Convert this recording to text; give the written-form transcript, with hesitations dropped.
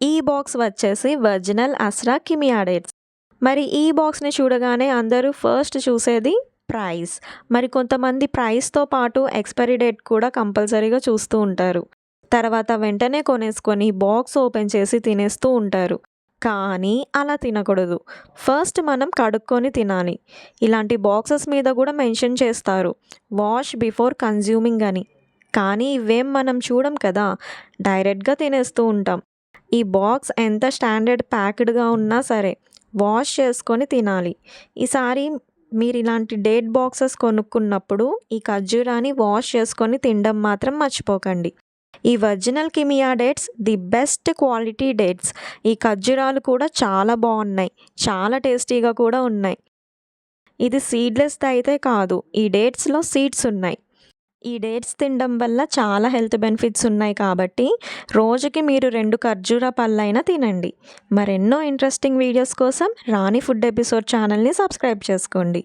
ఈ బాక్స్ వచ్చేసి original Asra Kimia dates. మరి ఈ బాక్స్‌ని చూడగానే అందరూ ఫస్ట్ చూసేది ప్రైస్. మరి కొంతమంది ప్రైస్‌తో పాటు ఎక్స్‌పైరీ డేట్ కూడా కంపల్సరీగా చూస్తూ ఉంటారు. తర్వాత వెంటనే కొనేసుకొని బాక్స్ ఓపెన్ చేసి తినేస్తూ ఉంటారు. కానీ అలా తినకూడదు. ఫస్ట్ మనం కడుక్కొని తినాలి. ఇలాంటి బాక్సెస్ మీద కూడా మెన్షన్ చేస్తారు. వాష్ బిఫోర్ కన్జ్యూమింగ్ అని. కానీ ఇవేం మనం చూడం కదా! డైరెక్ట్‌గా తినేస్తూ ఉంటాం. ఈ బాక్స్ ఎంత స్టాండర్డ్ ప్యాక్డ్‌గా ఉన్నా సరే వాష్ చేసుకొని తినాలి. ఈసారి మీరిలాంటి డేట్ బాక్సెస్ కొనుక్కున్నప్పుడు ఈ ఖర్జూరాన్ని వాష్ చేసుకొని తినడం మాత్రం మర్చిపోకండి. ఈ original Kimia dates the best quality dates. ఈ ఖర్జూరాలు కూడా చాలా బావున్నాయి. చాలా టేస్టీగా కూడా ఉన్నాయి. ఇది సీడ్‌లెస్‌ది అయితే కాదు. ఈ డేట్స్‌లో సీడ్స్ ఉన్నాయి. ఈ డేట్స్ తినడం వల్ల చాలా హెల్త్ బెనిఫిట్స్ ఉన్నాయి కాబట్టి రోజుకి మీరు 2 ఖర్జూర పళ్ళైనా తినండి. మరెన్నో ఇంట్రెస్టింగ్ వీడియోస్ కోసం రాణి ఫుడ్ ఎపిసోడ్ ఛానల్‌ని సబ్స్క్రైబ్ చేసుకోండి.